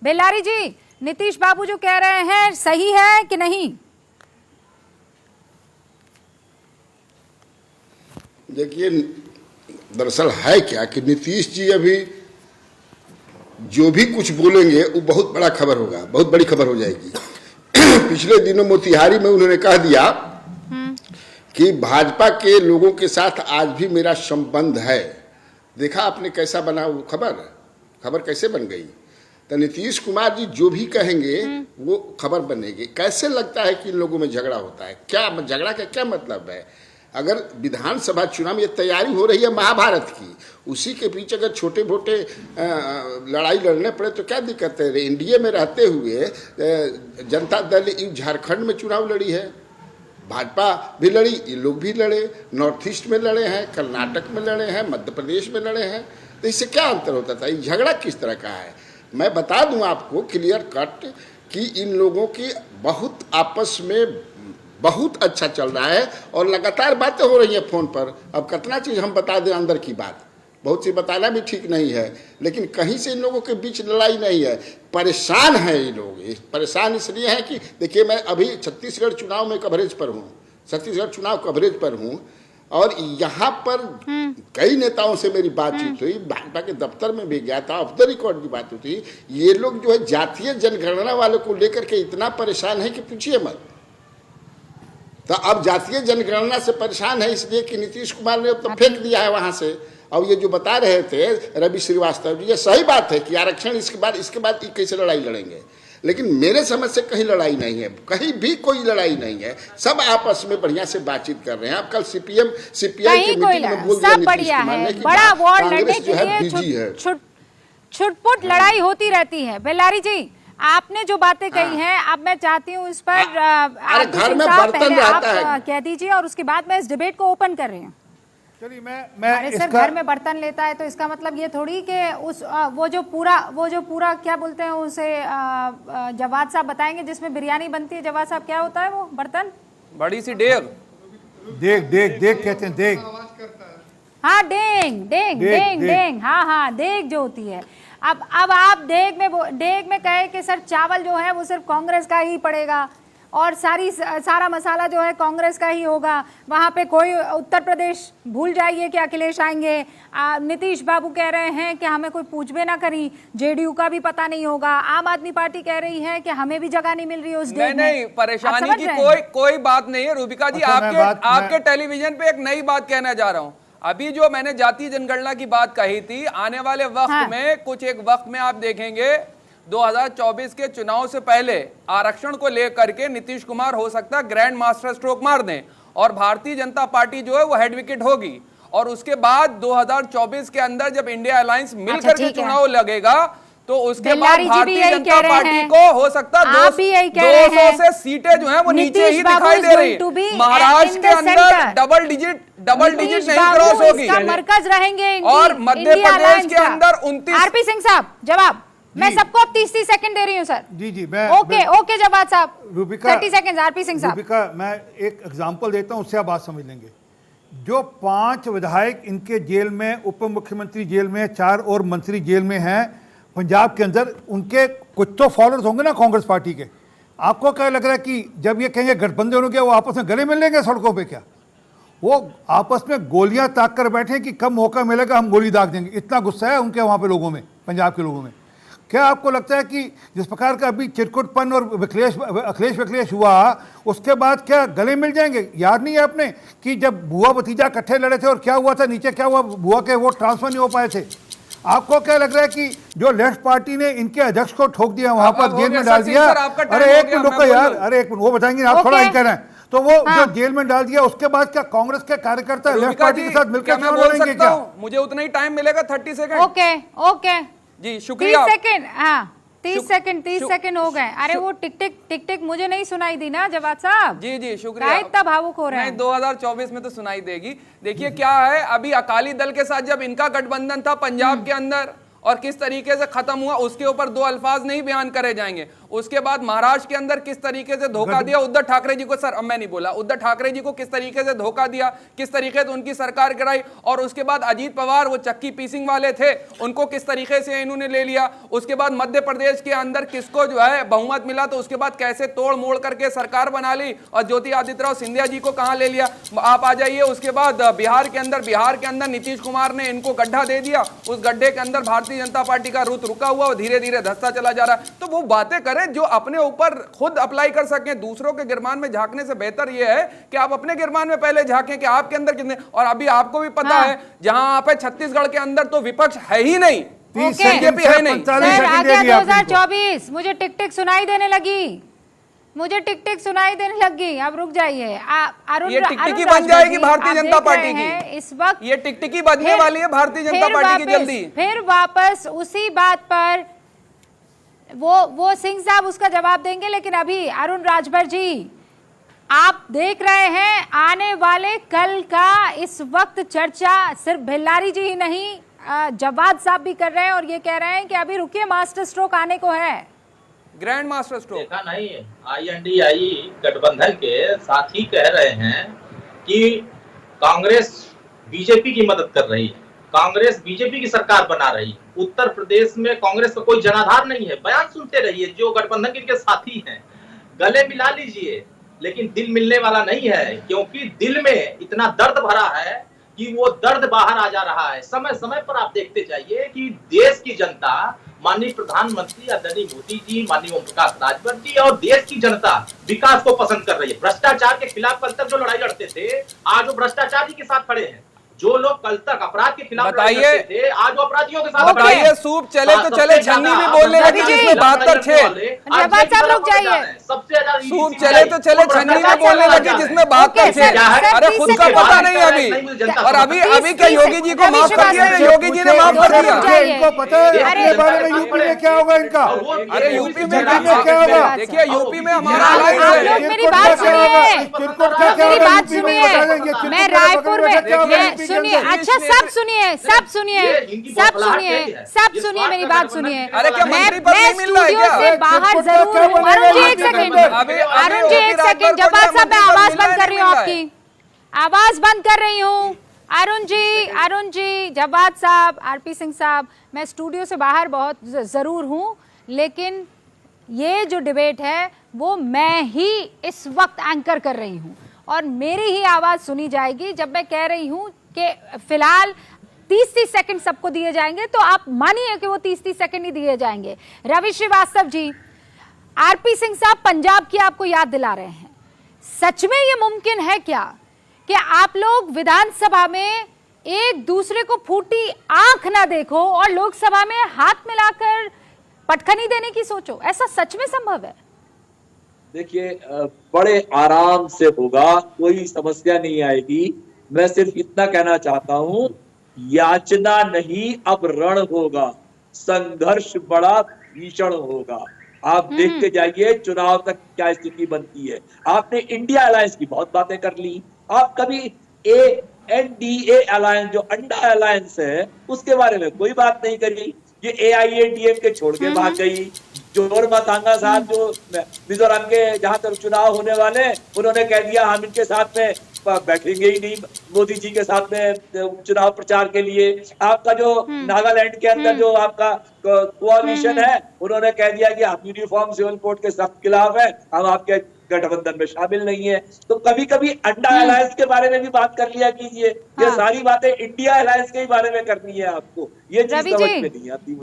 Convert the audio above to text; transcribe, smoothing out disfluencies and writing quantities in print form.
बेल्लारी जी, नीतीश बाबू जो कह रहे हैं सही है कि नहीं? देखिए, दरअसल है क्या कि नीतीश जी अभी जो भी कुछ बोलेंगे वो बहुत बड़ा खबर होगा, बहुत बड़ी खबर हो जाएगी। पिछले दिनों मोतिहारी में उन्होंने कह दिया कि भाजपा के लोगों के साथ आज भी मेरा संबंध है। देखा आपने कैसा बना वो खबर कैसे बन गई। तो नीतीश कुमार जी जो भी कहेंगे वो खबर बनेगी। कैसे लगता है कि इन लोगों में झगड़ा होता है? क्या झगड़ा का क्या मतलब है? अगर विधानसभा चुनाव में ये तैयारी हो रही है महाभारत की, उसी के बीच अगर छोटे मोटे लड़ाई लड़ने पड़े तो क्या दिक्कत है? एनडीए में रहते हुए जनता दल झारखंड में चुनाव लड़ी है, भाजपा भी लड़ी, ये लोग भी लड़े, नॉर्थ ईस्ट में लड़े हैं, कर्नाटक में लड़े हैं, मध्य प्रदेश में लड़े हैं। तो इससे क्या अंतर होता था? ये झगड़ा किस तरह का है? मैं बता दूं आपको क्लियर कट कि इन लोगों की बहुत आपस में बहुत अच्छा चल रहा है और लगातार बातें हो रही हैं फोन पर। अब कितना चीज़ हम बता दें अंदर की बात, बहुत सी बताना भी ठीक नहीं है, लेकिन कहीं से इन लोगों के बीच लड़ाई नहीं है। परेशान है ये लोग, परेशान इसलिए हैं कि देखिए, मैं अभी छत्तीसगढ़ चुनाव में कवरेज पर हूँ, छत्तीसगढ़ चुनाव कवरेज पर हूँ और यहाँ पर कई नेताओं से मेरी बातचीत हुई, भाजपा के दफ्तर में भी गया था, ऑफ द रिकॉर्ड की बात हुई। ये लोग जो है जातीय जनगणना वालों को लेकर के इतना परेशान है कि पूछिए मत। तो अब जातीय जनगणना से परेशान है इसलिए कि नीतीश कुमार ने तो फेंक दिया है वहां से। अब ये जो बता रहे थे रवि श्रीवास्तव जी, ये सही बात है कि आरक्षण इसके बाद कैसे लड़ाई लड़ेंगे, लेकिन मेरे समझ से कहीं लड़ाई नहीं है, कहीं भी कोई लड़ाई नहीं है। सब आपस में बढ़िया से बातचीत कर रहे हैं। अब कल सीपीआई की मीटिंग में बोल दिया नीतीश कुमार ने कि बड़ा वॉर लड़ने कांग्रेस जो के है बिजी है, छुटपुट लड़ाई होती रहती है। बेल्लारी जी, आपने जो बातें कही हैं, अब मैं चाहती हूँ इस पर घर में बर्तन रहता है, कह दीजिए और उसके बाद मैं इस डिबेट को ओपन कर रही हूँ। चलिए मैं अरे सर, घर में बर्तन लेता है तो इसका मतलब ये थोड़ी कि उस वो जो पूरा क्या बोलते हैं उसे, जवाद साहब बताएंगे, जिसमें बिरयानी बनती है। जवाद साहब, क्या होता है वो बर्तन? बड़ी सी देग कहते हैं, देग। हाँ, डेंग। हाँ, देग जो होती है। अब आप देग में कहे कि सर चावल जो है वो सिर्फ कांग्रेस का ही पड़ेगा और सारा मसाला जो है कांग्रेस का ही होगा। वहाँ पे कोई उत्तर प्रदेश भूल जाइए कि अखिलेश आएंगे। नीतीश बाबू कह रहे हैं कि हमें कोई पूछबे ना करी, जेडीयू का भी पता नहीं होगा। आम आदमी पार्टी कह रही है कि हमें भी जगह नहीं मिल रही है उस डेग में। नहीं, परेशानी की कोई बात नहीं है रूबिका जी। आपके टेलीविजन पे एक नई बात कहना जा रहा हूँ। अभी जो मैंने जातीय जनगणना की बात कही थी, आने वाले वक्त में एक वक्त में आप देखेंगे 2024 के चुनाव से पहले आरक्षण को लेकर के नीतीश कुमार हो सकता है ग्रैंड मास्टर स्ट्रोक मार दें और भारतीय जनता पार्टी जो है वो हेड विकेट होगी। और उसके बाद 2024 के अंदर जब इंडिया अलायंस मिलकर के चुनाव लगेगा तो उसके बाद भारतीय जनता पार्टी को हो सकता है 200 से सीटें जो है वो नीचे ही दिखाई दे रही है। महाराष्ट्र के अंदर डबल डिजिट नहीं क्रॉस होगी मरकज रहेंगे और मध्य प्रदेश के अंदर 29। आरपी सिंह साहब जवाब, मैं सबको अब 30 सेकंड दे रही हूँ सर। जी मैं ओके जवाब साहब, रूबिका 30 सेकंड। आरपी सिंह साहब, रूबिका मैं एक एग्जांपल देता हूँ, उससे आप बात समझ लेंगे। जो 5 विधायक इनके जेल में, उप मुख्यमंत्री जेल में, 4 और मंत्री जेल में हैं पंजाब के अंदर, उनके कुछ तो फॉलोअर्स होंगे ना कांग्रेस पार्टी के। आपको क्या लग रहा है कि जब ये कहेंगे गठबंधन हो गया वो आपस में गले मिल लेंगे सड़कों पे? क्या वो आपस में गोलियां ताक कर बैठे कि कब मौका मिलेगा हम गोली दाग देंगे? इतना गुस्सा है उनके वहाँ पे लोगों में, पंजाब के लोगों में। क्या आपको लगता है कि जिस प्रकार का अभी चिरकुटपन और अखिलेश विखलेश हुआ उसके बाद क्या गले मिल जाएंगे? याद नहीं है आपने कि जब बुआ भतीजा इकट्ठे लड़े थे और क्या हुआ था, नीचे क्या हुआ, बुआ के वोट ट्रांसफर नहीं हो पाए थे। आपको क्या लग रहा है कि जो लेफ्ट पार्टी ने इनके अध्यक्ष को ठोक दिया, वहां पर जेल में डाल दिया? अरे एक मिनट रुको यार, अरे एक मिनट, वो बताएंगे आप, थोड़ा कह रहे हैं तो वो जो जेल में डाल दिया उसके बाद क्या कांग्रेस के कार्यकर्ता लेफ्ट पार्टी के साथ मिलकर मैं बोल सकता हूं? मुझे उतना ही टाइम मिलेगा, 30 सेकंड। ओके जी, शुक्रिया। 30 सेकंड, हाँ 30 सेकंड हो गए। अरे वो टिक टिक मुझे नहीं सुनाई दी ना जवाद साहब। जी शुक्रिया। इतना भावुक हो रहे हैं। 2024 में तो सुनाई देगी। देखिए क्या है, अभी अकाली दल के साथ जब इनका गठबंधन था पंजाब के अंदर और किस तरीके से खत्म हुआ उसके ऊपर 2 अल्फाज नहीं बयान करे जाएंगे। उसके बाद महाराष्ट्र के अंदर किस तरीके से धोखा दिया उद्धव ठाकरे जी को, सर अब मैं नहीं बोला, उद्धव ठाकरे जी को किस तरीके से धोखा दिया, किस तरीके से उनकी सरकार गिराई, और उसके बाद अजीत पवार वो चक्की पीसिंग वाले थे उनको किस तरीके से इन्होंने ले लिया, उसके बाद मध्य प्रदेश के अंदर किसको जो है बहुमत मिला तो उसके बाद कैसे तोड़ मोड़ करके सरकार बना ली और ज्योति आदित्यनाथ सिंधिया जी को कहां ले लिया। आप आ जाइए उसके बाद बिहार के अंदर नीतीश कुमार ने इनको गड्ढा दे दिया, उस गड्ढे के अंदर भारतीय जनता पार्टी का रुत रुका हुआ और धीरे धीरे धंसता चला जा रहा है। तो वो बातें करें जो अपने ऊपर खुद अप्लाई कर सकें, दूसरों के गिरमान में झांकने से बेहतर यह है कि आप अपने गिरमान में पहले झांकें कि आपके अंदर कितने, और अभी आपको भी पता है जहां आप है छत्तीसगढ़ के अंदर तो विपक्ष है ही नहीं, बीजेपी है नहीं। सर आ गया 2024, मुझे टिक टिक सुनाई देने लगी, मुझे टिक टिक सुनाई देने लगी, अब रुक जाइए। अरुण, ये टिकटिकी बन जाएगी भारतीय जनता पार्टी की इस वक्त, ये टिकटिकी बनने वाली है भारतीय जनता पार्टी की जल्दी। फिर वापस उसी बात पर वो सिंह साहब उसका जवाब देंगे, लेकिन अभी अरुण राजभर जी आप देख रहे हैं आने वाले कल का इस वक्त चर्चा सिर्फ भिल्लारी जी ही नहीं, जवाद साहब भी कर रहे हैं और ये कह रहे हैं कि अभी रुकिए मास्टर स्ट्रोक आने को है, ग्रैंड मास्टर स्ट्रोक। देखा नहीं, INDI गठबंधन के साथी कह रहे हैं कि कांग्रेस बीजेपी की मदद कर रही है, कांग्रेस बीजेपी की सरकार बना रही है, उत्तर प्रदेश में कांग्रेस का कोई जनाधार नहीं है। बयान सुनते रहिए, जो गठबंधन के साथी हैं गले मिला लीजिए, लेकिन दिल मिलने वाला नहीं है, क्योंकि दिल में इतना दर्द भरा है कि वो दर्द बाहर आ जा रहा है। समय समय पर आप देखते जाइए कि देश की जनता, माननीय प्रधानमंत्री आदरणीय मोदी जी, माननीय ओम प्रकाश राजभर जी और देश की जनता विकास को पसंद कर रही है। भ्रष्टाचार के खिलाफ कल तक जो लड़ाई लड़ते थे, आज वो भ्रष्टाचार के साथ खड़े हैं। जो लोग कल तक अपराध के खिलाफ लड़ाई लड़ते थे, आज वो अपराधियों के साथ खड़े हैं। बताइए, सूप चले तो चले, छन्नी भी बोलने लगी जिसमें 72 छेद। सबसे ज्यादा सूप चले तो चले, छन्नी भी बोलने लगी जिसमें 72 छेद। अरे खुद का पता नहीं अभी, और अभी क्या योगी जी को माफ कर दिया, योगी जी ने माफ कर दिया। इनको पता है अपने बारे में यूपी में क्या होगा इनका, अरे यूपी में क्या होगा, देखिए यूपी में हमारा आप लोग मेरी बात सुनिए, मैं रायपुर में सुनिए, अच्छा सब सुनिए, सब सुनिए, सब सुनिए, सब सुनिए, मेरी बात सुनिए। मैं स्टूडियो से बाहर जरूर हूँ। अरुण जी एक सेकंड, अरुण जी एक सेकंड, जवाब साहब मैं आवाज बंद कर रही हूँ, आपकी आवाज बंद कर रही हूँ। अरुण जी, जवाब साहब, आरपी सिंह साहब, मैं स्टूडियो से बाहर बहुत जरूर हूँ, लेकिन ये जो डिबेट है वो मैं ही इस वक्त एंकर कर रही हूँ और मेरी ही आवाज सुनी जाएगी। जब मैं कह रही हूँ कि फिलहाल 30-30 सेकंड सबको दिए जाएंगे, तो आप मानिए कि वो 30-30 सेकंड ही दिए जाएंगे। रवि श्रीवास्तव जी, आरपी सिंह साहब पंजाब की आपको याद दिला रहे हैं, सच में ये मुमकिन है क्या कि आप लोग विधानसभा में एक दूसरे को फूटी आंख ना देखो और लोकसभा में हाथ मिलाकर पटखनी देने की सोचो? ऐसा सच में संभव है? देखिए, बड़े आराम से होगा, कोई समस्या नहीं आएगी। मैं सिर्फ इतना कहना चाहता हूं, याचना नहीं अब रण होगा, संघर्ष बड़ा भीषण होगा। आप देखते जाइए चुनाव तक क्या स्थिति बनती है। आपने इंडिया अलायंस की बहुत बातें कर ली, आप कभी ANDA अलायंस जो अंडा अलायंस है उसके बारे में कोई बात नहीं करी। ये AIADMK छोड़ के भाग गई। जोर मातांगा साहब जो मिजोरम के जहां तक चुनाव होने वाले, उन्होंने कह दिया हम इनके साथ में बैठेंगे ही नहीं, मोदी जी के साथ में चुनाव प्रचार के लिए। आपका जो नागालैंड के अंदर जो आपका कोalition है, उन्होंने कह दिया कि हम यूनिफॉर्म सिविल कोड के सख्त खिलाफ है, हम आपके गठबंधन में शामिल नहीं है। तो कभी कभी अंडा अलायंस के बारे में भी बात कर लिया कीजिए। ये सारी बातें इंडिया अलायंस के बारे में करनी है आपको, ये चीज समझ में नहीं आती।